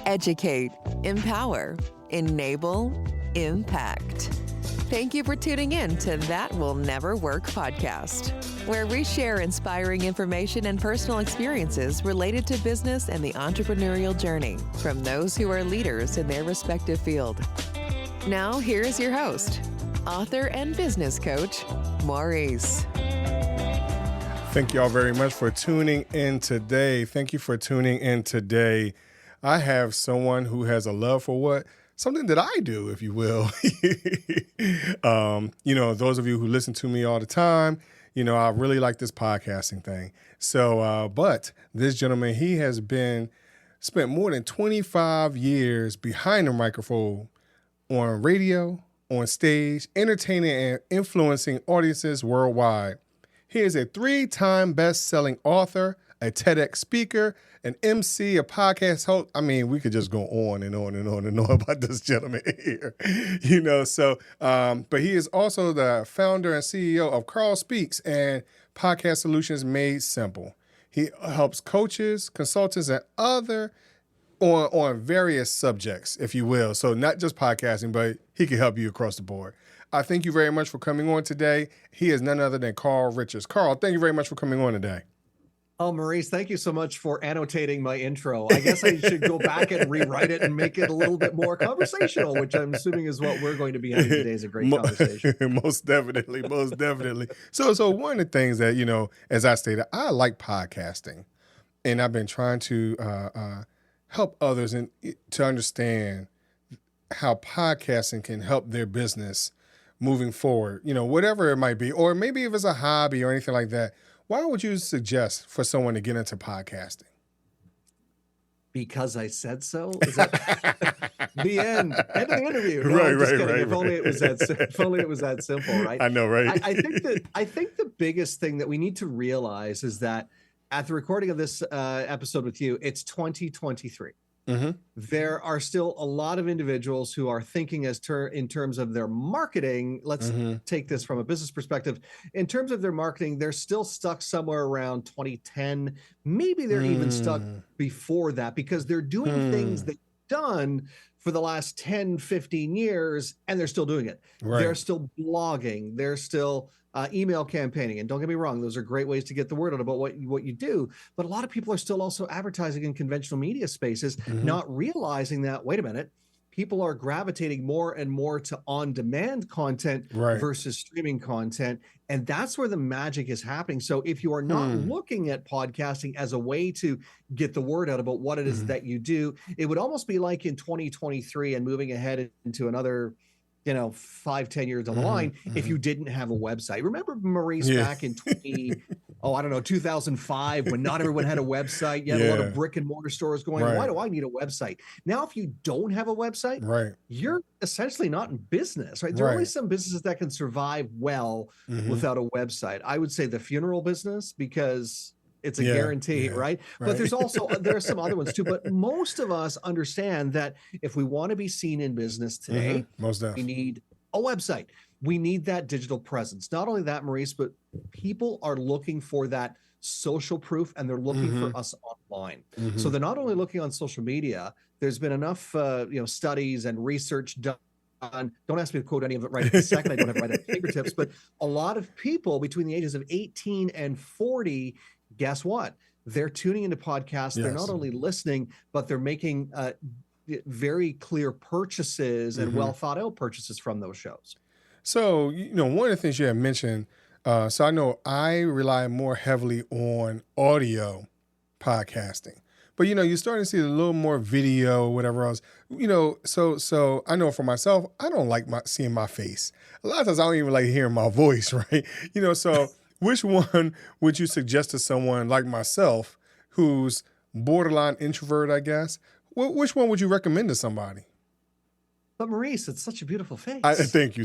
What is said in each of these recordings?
Educate, empower, enable, impact. Thank you for tuning in to That Will Never Work podcast, where we share inspiring information and personal experiences related to business and the entrepreneurial journey from those who are leaders in their respective field. Now, here's your host, author and business coach, Maurice. Thank you all very much for tuning in today. I have someone who has a love for something that I do, if you will. Those of you who listen to me all the time, I really like this podcasting thing. So, but this gentleman, he has spent more than 25 years behind the microphone on radio, on stage, entertaining and influencing audiences worldwide. He is a 3-time best-selling author, a TEDx speaker, an MC, a podcast host. I mean, we could just go on and on and on and on about this gentleman here, but he is also the founder and CEO of Carl Speaks and Podcast Solutions Made Simple. He helps coaches, consultants, and other on various subjects, if you will. So not just podcasting, but he can help you across the board. I thank you very much for coming on today. He is none other than Carl Richards. Carl, thank you very much for coming on today. Oh, Maurice, thank you so much for annotating my intro. I guess I should go back and rewrite it and make it a little bit more conversational, which I'm assuming is what we're going to be having today is a great conversation. Most definitely. So one of the things that, as I stated, I like podcasting, and I've been trying to help others to understand how podcasting can help their business moving forward, whatever it might be, or maybe if it's a hobby or anything like that. Why would you suggest for someone to get into podcasting? Because I said so? Is that the end of the interview? No, Right. If only it was that simple, right? I know, right? I think the biggest thing that we need to realize is that at the recording of this episode with you, it's 2023. Mm-hmm. There are still a lot of individuals who are thinking in terms of their marketing. Let's take this from a business perspective. In terms of their marketing, they're still stuck somewhere around 2010. Maybe they're even stuck before that because they're doing things they've done for the last 10, 15 years, and they're still doing it. Right. They're still blogging. They're still email campaigning. And don't get me wrong, those are great ways to get the word out about what you do. But a lot of people are still also advertising in conventional media spaces, not realizing that, wait a minute, people are gravitating more and more to on-demand content versus streaming content. And that's where the magic is happening. So if you are not looking at podcasting as a way to get the word out about what it is that you do, it would almost be like in 2023 and moving ahead into another 5-10 years down the line, if you didn't have a website. Remember, Maurice, back in 2005, when not everyone had a website, you had a lot of brick and mortar stores going, why do I need a website? Now, if you don't have a website, you're essentially not in business, right? There are only some businesses that can survive well without a website. I would say the funeral business, because it's a guarantee, right? But there are some other ones too. But most of us understand that if we want to be seen in business today, we need a website. We need that digital presence. Not only that, Maurice, but people are looking for that social proof, and they're looking for us online. So they're not only looking on social media. There's been enough, studies and research done. Don't ask me to quote any of it right at the second. I don't have it right at fingertips. But a lot of people between the ages of 18 and 40, guess what? They're tuning into podcasts. They're not only listening, but they're making very clear purchases and well thought out purchases from those shows. So, one of the things you had mentioned, so I know I rely more heavily on audio podcasting. But, you're starting to see a little more video, whatever else. So I know for myself, I don't like seeing my face. A lot of times I don't even like hearing my voice, right? So which one would you suggest to someone like myself who's borderline introvert, I guess? Which one would you recommend to somebody? But Maurice, it's such a beautiful face. Thank you.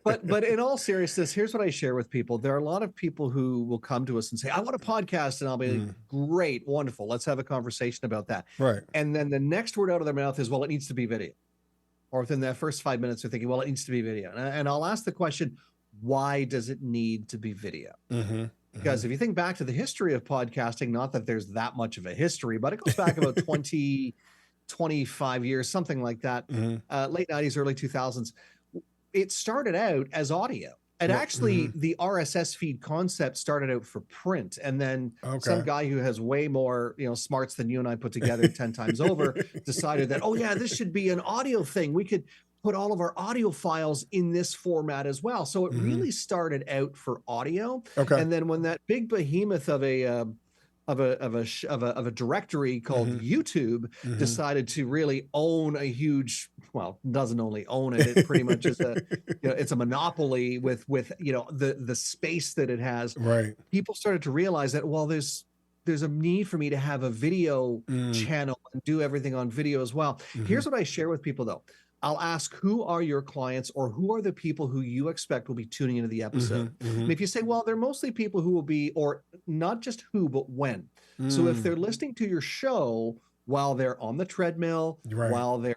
But in all seriousness, here's what I share with people. There are a lot of people who will come to us and say, I want a podcast. And I'll be like, great, wonderful. Let's have a conversation about that. Right. And then the next word out of their mouth is, well, it needs to be video. Or within that first 5 minutes, they're thinking, well, it needs to be video. And I'll ask the question, why does it need to be video? Because if you think back to the history of podcasting, not that there's that much of a history, but it goes back about 20, 25 years, something like that, late 90s, early 2000s. It started out as audio. And actually, the RSS feed concept started out for print. And then some guy who has way more, smarts than you and I put together 10 times over decided that, oh, yeah, this should be an audio thing. We could put all of our audio files in this format as well. So it really started out for audio. And then when that big behemoth of a directory called YouTube decided to really own a huge, well, doesn't only own it, it pretty much is it's a monopoly with the space that it has. Right. People started to realize that, well, there's a need for me to have a video channel and do everything on video as well. Here's what I share with people though. I'll ask, who are your clients, or who are the people who you expect will be tuning into the episode? And if you say, well, they're mostly people who will be, or not just who, but when. So if they're listening to your show while they're on the treadmill, while they're,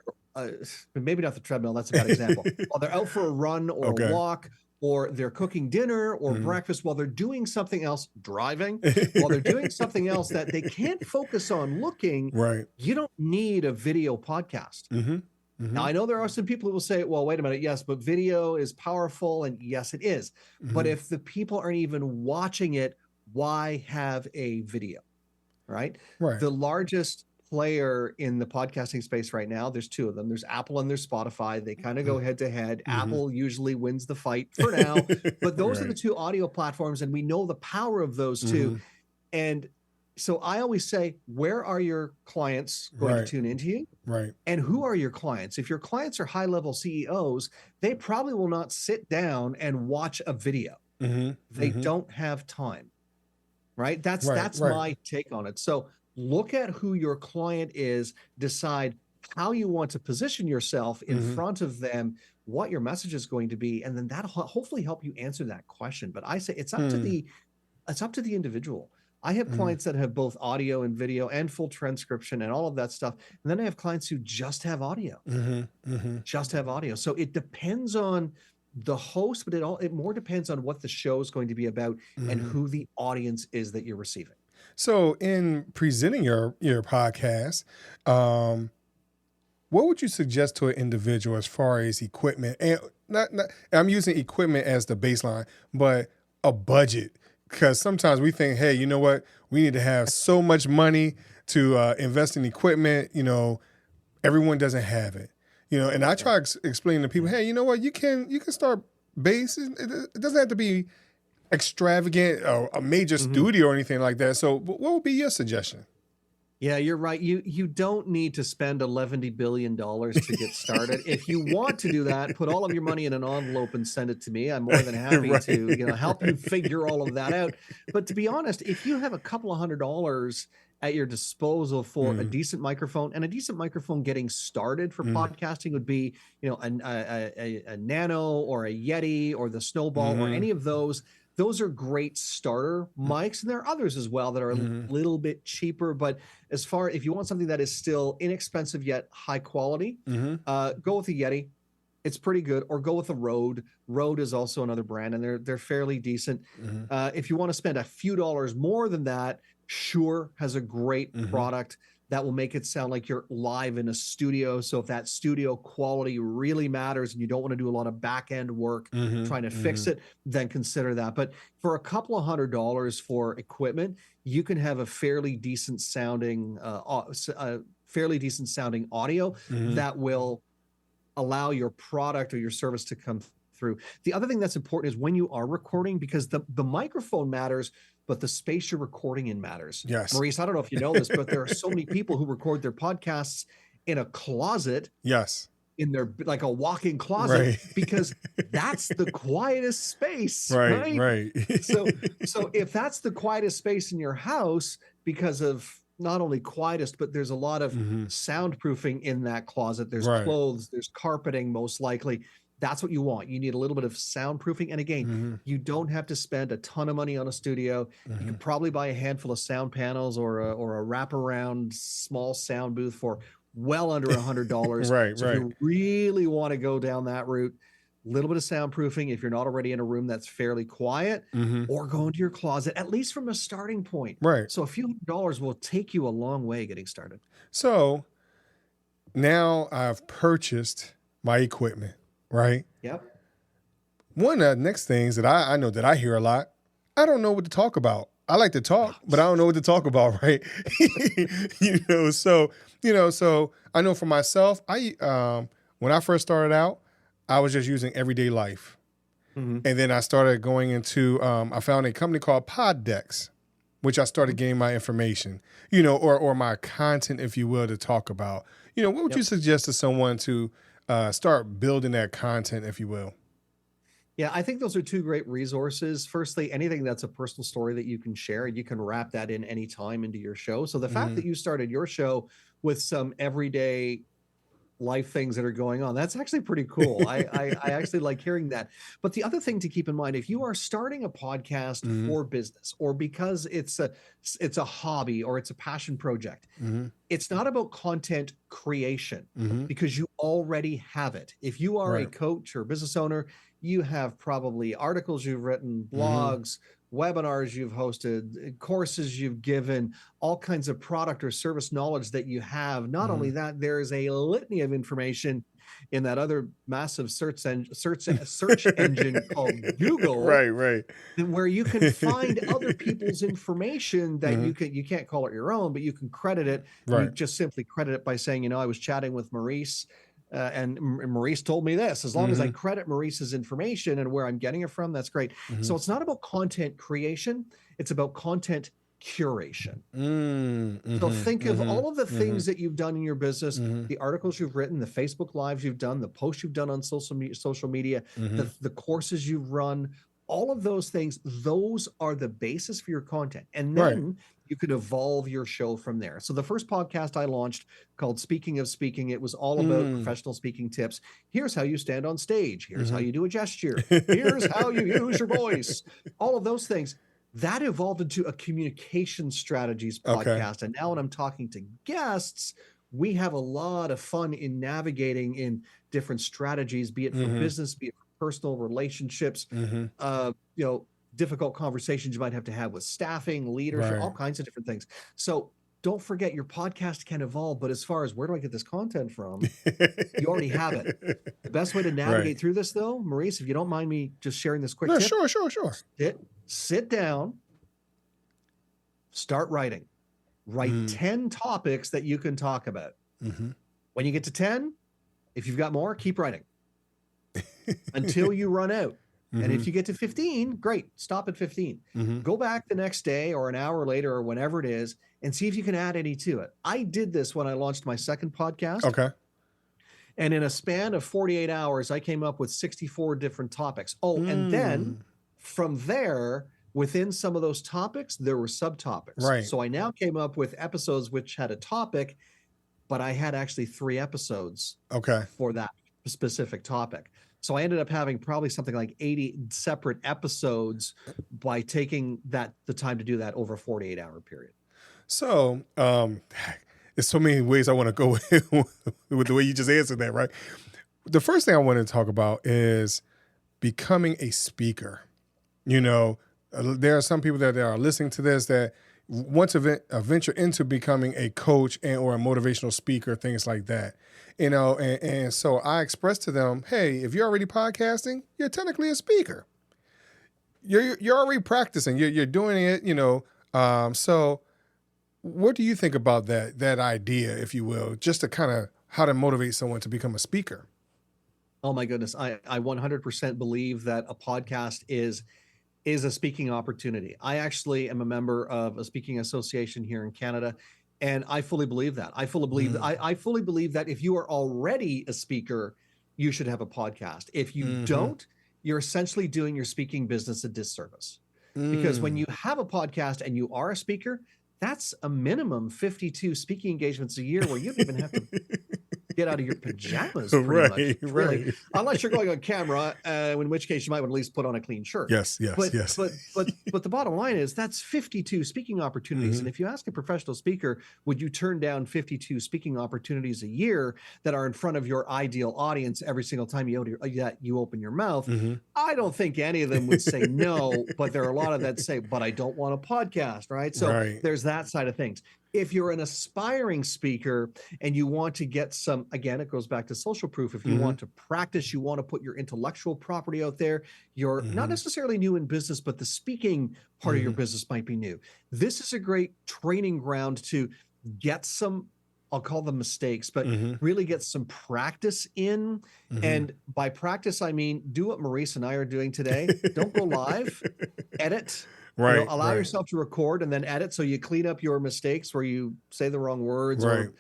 maybe not the treadmill, that's a bad example, while they're out for a run or a walk, or they're cooking dinner or breakfast, while they're doing something else, driving, while they're doing something else that they can't focus on looking, you don't need a video podcast. Now, I know there are some people who will say, well, wait a minute, yes, but video is powerful, and yes, it is. But if the people aren't even watching it, why have a video, right? The largest player in the podcasting space right now, there's two of them. There's Apple and there's Spotify. They kind of go head to head. Apple usually wins the fight for now, but those are the two audio platforms, and we know the power of those two. And so I always say, where are your clients going to tune into you? And who are your clients? If your clients are high-level CEOs, they probably will not sit down and watch a video. They don't have time, right? That's my take on it. So look at who your client is, decide how you want to position yourself in front of them, what your message is going to be, and then that'll hopefully help you answer that question. But I say it's up to the individual. I have clients that have both audio and video and full transcription and all of that stuff. And then I have clients who just have audio, just have audio. So it depends on the host, but it more depends on what the show is going to be about and who the audience is that you're receiving. So in presenting your podcast, what would you suggest to an individual as far as equipment? And not I'm using equipment as the baseline, but a budget. Because sometimes we think, hey, you know what? We need to have so much money to invest in equipment. Everyone doesn't have it. And I try to explain to people, hey, you know what? You can start base. It doesn't have to be extravagant or a major studio or anything like that. So what would be your suggestion? Yeah, you're right. You don't need to spend $11 billion to get started. If you want to do that, put all of your money in an envelope and send it to me. I'm more than happy to help you figure all of that out. But to be honest, if you have a couple of $100 at your disposal for a decent microphone, and a decent microphone getting started for podcasting would be, a Nano or a Yeti or the Snowball or any of those. Those are great starter mics, and there are others as well that are a little bit cheaper. But if you want something that is still inexpensive yet high quality, go with the Yeti. It's pretty good. Or go with the Rode. Rode is also another brand, and they're fairly decent. If you want to spend a few dollars more than that, Shure has a great product that will make it sound like you're live in a studio. So if that studio quality really matters and you don't want to do a lot of back end work trying to fix it, then consider that. But for a couple of $100 for equipment, you can have a fairly decent sounding audio that will allow your product or your service to come through. The other thing that's important is when you are recording, because the microphone matters, but the space you're recording in matters. Yes. Maurice, I don't know if you know this, but there are so many people who record their podcasts in a closet. Yes. In their, like a walk-in closet, because that's the quietest space. Right. So if that's the quietest space in your house, because of not only quietest, but there's a lot of soundproofing in that closet. There's clothes, there's carpeting, most likely. That's what you want. You need a little bit of soundproofing. And again, you don't have to spend a ton of money on a studio. You can probably buy a handful of sound panels or a wraparound small sound booth for well under $100. So if you really want to go down that route, little bit of soundproofing if you're not already in a room that's fairly quiet, or go into your closet, at least from a starting point. Right. So a few $100s will take you a long way getting started. So now I've purchased my equipment, right? Yep. One of the next things that I know that I hear a lot, I don't know what to talk about. I like to talk, but I don't know what to talk about, right? So I know for myself, when I first started out, I was just using everyday life. And then I started going into, I found a company called Poddex, which I started getting my information, or my content, if you will, to talk about. What would you suggest to someone to start building that content, if you will? Yeah, I think those are two great resources. Firstly, anything that's a personal story that you can share, you can wrap that in any time into your show. So the fact that you started your show with some everyday life things that are going on, that's actually pretty cool. I actually like hearing that. But the other thing to keep in mind, if you are starting a podcast for business, or because it's a hobby or it's a passion project, it's not about content creation, because you already have it. If you are a coach or business owner, you have probably articles you've written, blogs, webinars you've hosted, courses you've given, all kinds of product or service knowledge that you have. Not only that, there is a litany of information in that other massive search engine called Google, right, where you can find other people's information that you can't call it your own, but you can credit it. You just simply credit it by saying, I was chatting with Maurice. And Maurice told me this. As long as I credit Maurice's information and where I'm getting it from, that's great. So it's not about content creation. It's about content curation. So think of all of the things that you've done in your business, the articles you've written, the Facebook Lives you've done, the posts you've done on social media, the courses you've run, all of those things, those are the basis for your content. And then you could evolve your show from there. So the first podcast I launched, called Speaking of Speaking, it was all about professional speaking tips. Here's how you stand on stage. Here's how you do a gesture. Here's how you use your voice. All of those things. That evolved into a communication strategies podcast. And now when I'm talking to guests, we have a lot of fun in navigating in different strategies, be it for business, be it for personal relationships, difficult conversations you might have to have with staffing, leadership, all kinds of different things. So don't forget, your podcast can evolve, but as far as where do I get this content from, you already have it. The best way to navigate through this, though, Maurice, if you don't mind me just sharing this quick tip. Sure. Sit down, start writing. Write 10 topics that you can talk about. When you get to 10, if you've got more, keep writing until you run out. And if you get to 15, great, stop at 15. Go back the next day or an hour later or whenever it is and see if you can add any to it. I did this when I launched my second podcast. And in a span of 48 hours, I came up with 64 different topics. And then from there, within some of those topics, there were subtopics. So I now came up with episodes which had a topic, but I had actually 3 episodes for that specific topic. So I ended up having probably something like 80 separate episodes by taking the time to do that over a 48-hour period. So there's so many ways I want to go with the way you just answered that, right? The first thing I want to talk about is becoming a speaker. There are some people that are listening to this that want to venture into becoming a coach or a motivational speaker, things like that. And so I expressed to them, hey, if you're already podcasting, you're technically a speaker. You're already practicing. You're doing it, So what do you think about that idea, if you will, just to kind of how to motivate someone to become a speaker? Oh my goodness. I 100% believe that a podcast is a speaking opportunity. I actually am a member of a speaking association here in Canada, and I fully believe that. I fully believe that if you are already a speaker, you should have a podcast. If you don't, you're essentially doing your speaking business a disservice. Because when you have a podcast and you are a speaker, that's a minimum 52 speaking engagements a year where you don't even have to get out of your pajamas, pretty much. Really, right. unless you're going on camera, in which case you might want to at least put on a clean shirt. Yes. But Yes. but the bottom line is that's 52 speaking opportunities. Mm-hmm. And if you ask a professional speaker, would you turn down 52 speaking opportunities a year that are in front of your ideal audience every single time you open your mouth? Mm-hmm. I don't think any of them would say no, but there are a lot of that say, but I don't want a podcast, right? So Right. there's that side of things. If you're an aspiring speaker and you want to get some, again, it goes back to social proof. If you want to practice, you want to put your intellectual property out there, you're not necessarily new in business, but the speaking part of your business might be new. This is a great training ground to get some, I'll call them mistakes, but really get some practice in. And by practice, I mean, do what Maurice and I are doing today. Don't go live, edit. Right. Allow yourself to record and then edit, so you clean up your mistakes where you say the wrong words or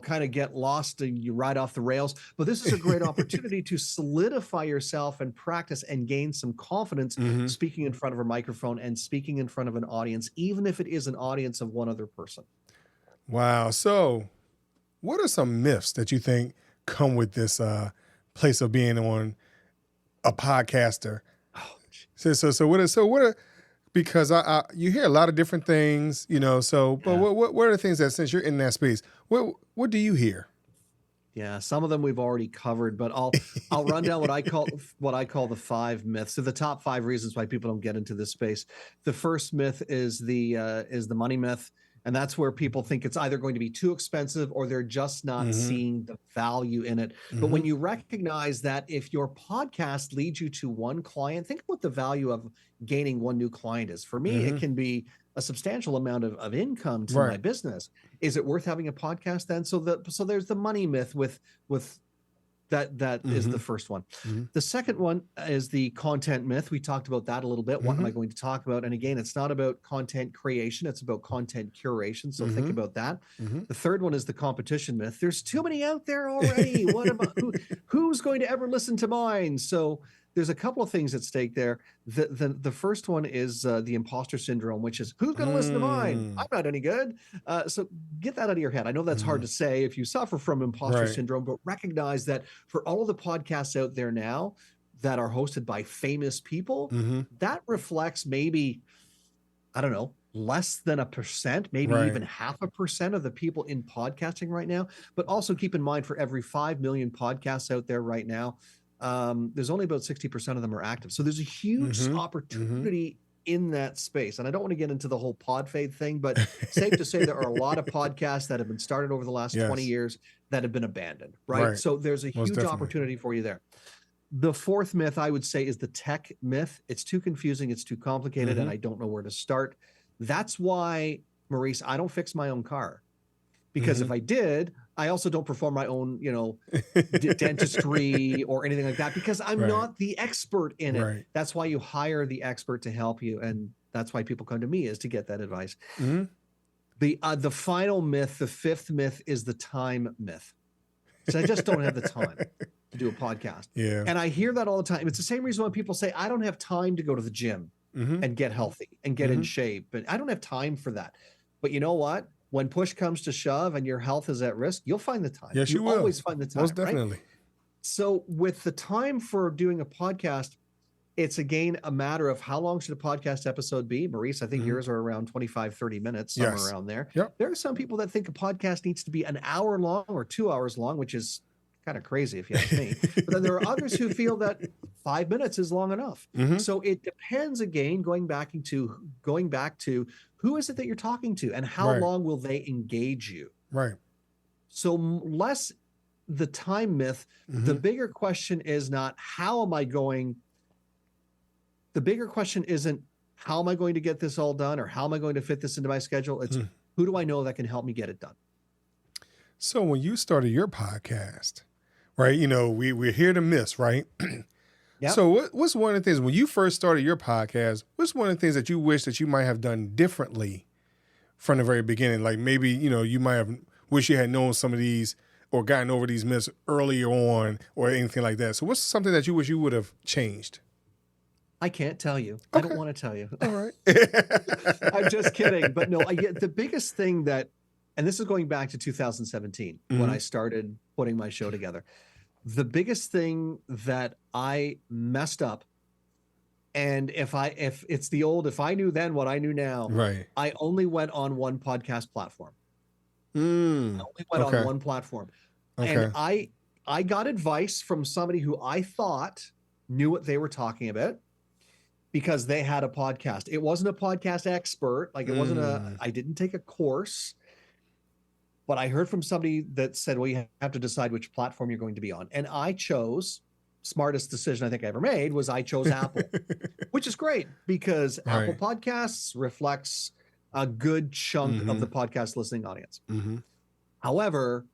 kind of get lost and you ride off the rails. But this is a great opportunity to solidify yourself and practice and gain some confidence speaking in front of a microphone and speaking in front of an audience, even if it is an audience of one other person. Wow. So what are some myths that you think come with this place of being on a podcaster? So what are because you hear a lot of different things, but what are the things that, since you're in that space, what do you hear? Yeah, some of them we've already covered, but I'll run down what I call the 5 myths. So the top 5 reasons why people don't get into this space. The first myth is the money myth. And that's where people think it's either going to be too expensive or they're just not seeing the value in it. But when you recognize that if your podcast leads you to one client, think what the value of gaining one new client is. For me, it can be a substantial amount of income to my business. Is it worth having a podcast then? So there's the money myth with that is the first one. The second one is the content myth. We talked about that a little bit. What am I going to talk about? And again, it's not about content creation. It's about content curation. So think about that. The third one is the competition myth. There's too many out there already. What about who's going to ever listen to mine? So there's a couple of things at stake there. The first one is the imposter syndrome, which is who's going to listen to mine? I'm not any good. So get that out of your head. I know that's hard to say if you suffer from imposter syndrome, but recognize that for all of the podcasts out there now that are hosted by famous people, that reflects maybe, I don't know, less than 1%, maybe even 0.5% of the people in podcasting right now. But also keep in mind, for every 5 million podcasts out there right now, there's only about 60% of them are active. So there's a huge opportunity in that space. And I don't want to get into the whole pod fade thing, but safe to say there are a lot of podcasts that have been started over the last 20 years that have been abandoned, right? So there's a huge opportunity for you there. The fourth myth I would say is the tech myth. It's too confusing. It's too complicated. And I don't know where to start. That's why, Maurice, I don't fix my own car. Because if I did, I also don't perform my own, dentistry or anything like that, because I'm not the expert in it. That's why you hire the expert to help you. And that's why people come to me, is to get that advice. The final myth, the fifth myth, is the time myth. So I just don't have the time to do a podcast. And I hear that all the time. It's the same reason why people say, I don't have time to go to the gym and get healthy and get in shape. But I don't have time for that. But you know what? When push comes to shove and your health is at risk, you'll find the time. Yes, you will. Always find the time. Most definitely. Right? So with the time for doing a podcast, it's again a matter of how long should a podcast episode be? Maurice, I think yours are around 25, 30 minutes, somewhere around there. There are some people that think a podcast needs to be an hour long or 2 hours long, which is kind of crazy if you ask me. But then there are others who feel that 5 minutes is long enough. So it depends, again, going back to who is it that you're talking to and how long will they engage you? So less the time myth. The bigger question is not how am I going. The bigger question isn't how am I going to get this all done or how am I going to fit this into my schedule? It's who do I know that can help me get it done? So when you started your podcast, right, we're here to miss, right? So what's one of the things, when you first started your podcast, what's one of the things that you wish that you might have done differently from the very beginning? Like maybe, you might have wished you had known some of these or gotten over these myths earlier on or anything like that. So what's something that you wish you would have changed? I can't tell you. Okay. I don't want to tell you. All right. I'm just kidding. But no, the biggest thing that, and this is going back to 2017 when I started putting my show together. The biggest thing that I messed up, and if it's the old, if I knew then what I knew now, Right. I only went on one podcast platform. I Mm. only went on one platform. Okay. And I got advice from somebody who I thought knew what they were talking about because they had a podcast. It wasn't a podcast expert. Like it wasn't I didn't take a course, but I heard from somebody that said, well, you have to decide which platform you're going to be on. And I chose, smartest decision I think I ever made was I chose Apple, which is great because Apple Podcasts reflects a good chunk of the podcast listening audience. However,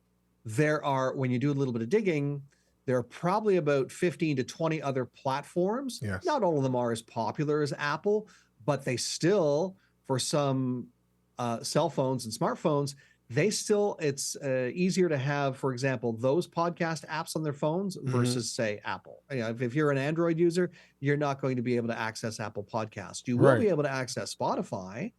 there are, when you do a little bit of digging, there are probably about 15 to 20 other platforms. Yes. Not all of them are as popular as Apple, but they still, for some cell phones and smartphones, it's easier to have, for example, those podcast apps on their phones versus say Apple. You know, if you're an Android user, you're not going to be able to access Apple Podcasts. You will be able to access Spotify,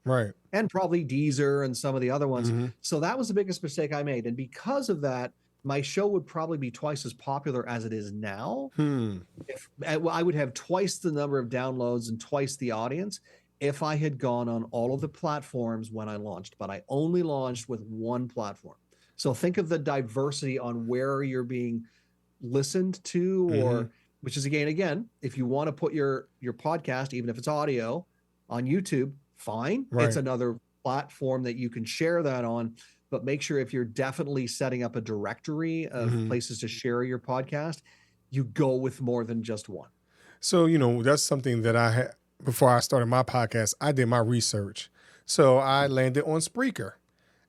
and probably Deezer and some of the other ones. So that was the biggest mistake I made. And because of that, my show would probably be twice as popular as it is now. If I would have twice the number of downloads and twice the audience if I had gone on all of the platforms when I launched, but I only launched with one platform. So think of the diversity on where you're being listened to, or which is again, if you want to put your podcast, even if it's audio, on YouTube, fine. It's another platform that you can share that on, but make sure if you're definitely setting up a directory of places to share your podcast, you go with more than just one. So, you know, that's something that I had. Before I started my podcast, I did my research. So I landed on Spreaker.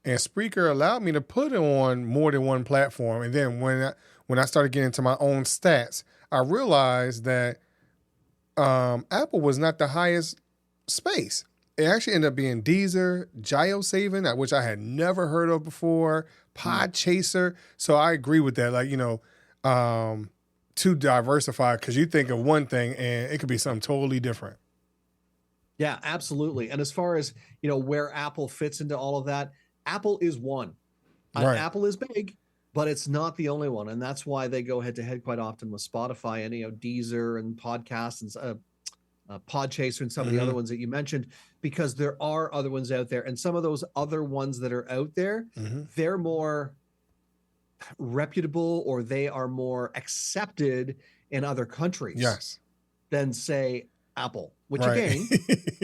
And Spreaker allowed me to put it on more than one platform. And then when I started getting into my own stats, I realized that Apple was not the highest space. It actually ended up being Deezer, GeoSaving, which I had never heard of before, Podchaser. So I agree with that. Like, you know, to diversify, because you think of one thing and it could be something totally different. Yeah, absolutely. And as far as, you know, where Apple fits into all of that, Apple is one. Apple is big, but it's not the only one. And that's why they go head to head quite often with Spotify and, you know, Deezer and podcasts and Podchaser and some of the other ones that you mentioned, because there are other ones out there. And some of those other ones that are out there, they're more reputable, or they are more accepted in other countries than, say, Apple, which again,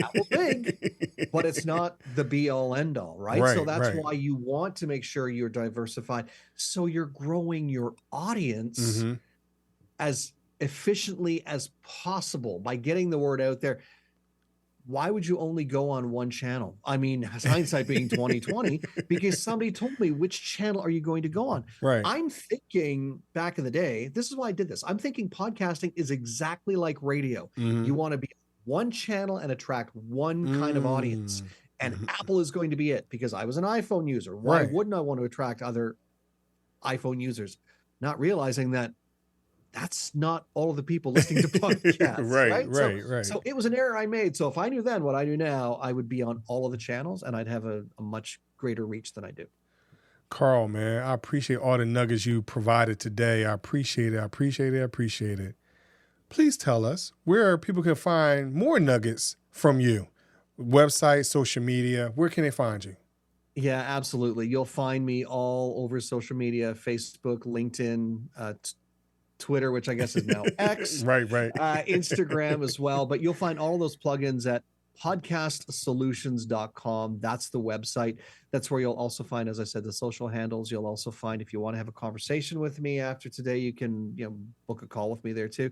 Apple's big, but it's not the be all end all, right? So that's why you want to make sure you're diversified. So you're growing your audience as efficiently as possible by getting the word out there. Why would you only go on one channel? I mean, hindsight being 2020, because somebody told me, which channel are you going to go on? I'm thinking back in the day, this is why I did this. I'm thinking podcasting is exactly like radio. You want to be one channel and attract one kind of audience. And Apple is going to be it, because I was an iPhone user. Why wouldn't I want to attract other iPhone users? Not realizing that that's not all of the people listening to podcasts. Right. So it was an error I made. So if I knew then what I knew now, I would be on all of the channels and I'd have a much greater reach than I do. Carl, man, I appreciate all the nuggets you provided today. I appreciate it. Please tell us where people can find more nuggets from you. Website, social media, where can they find you? Yeah, absolutely. You'll find me all over social media, Facebook, LinkedIn, Twitter, which I guess is now X, Instagram as well. But you'll find all those plugins at podcastsolutions.com. That's the website. That's where you'll also find, as I said, the social handles. You'll also find, if you want to have a conversation with me after today, you can, you know, book a call with me there too.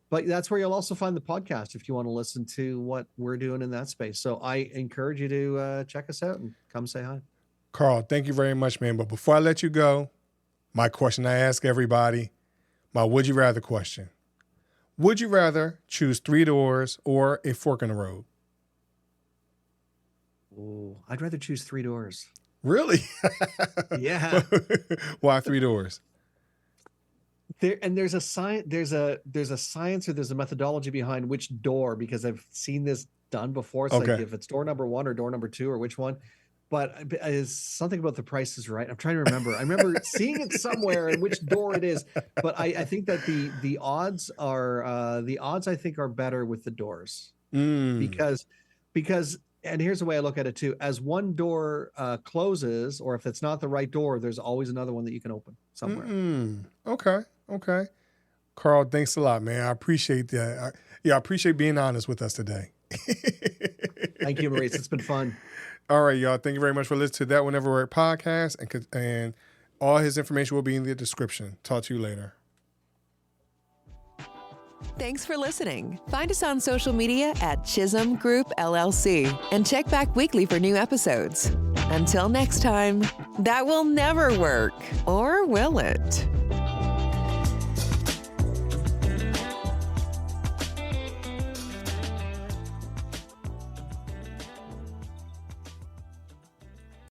But that's where you'll also find the podcast if you want to listen to what we're doing in that space. So I encourage you to check us out and come say hi. Carl, thank you very much, man. But before I let you go, my question I ask everybody, my would you rather question. Would you rather choose 3 doors or a fork in the road? Oh, I'd rather choose 3 doors. Really? Yeah. Why 3 doors? There's a science, there's a science, or there's a methodology behind which door, because I've seen this done before. It's like if it's door number 1 or door number 2 or which one. but is something about the Price is Right. I'm trying to remember. I remember seeing it somewhere and which door it is, but I think that the odds I think are better with the doors because and here's the way I look at it too. As one door closes, or if it's not the right door, there's always another one that you can open somewhere. Okay. Carl, thanks a lot, man. I appreciate that. I appreciate being honest with us today. Thank you, Maurice. It's been fun. All right, y'all. Thank you very much for listening to That Will Never Work podcast. And all his information will be in the description. Talk to you later. Thanks for listening. Find us on social media at Chisholm Group LLC and check back weekly for new episodes. Until next time, that will never work, or will it?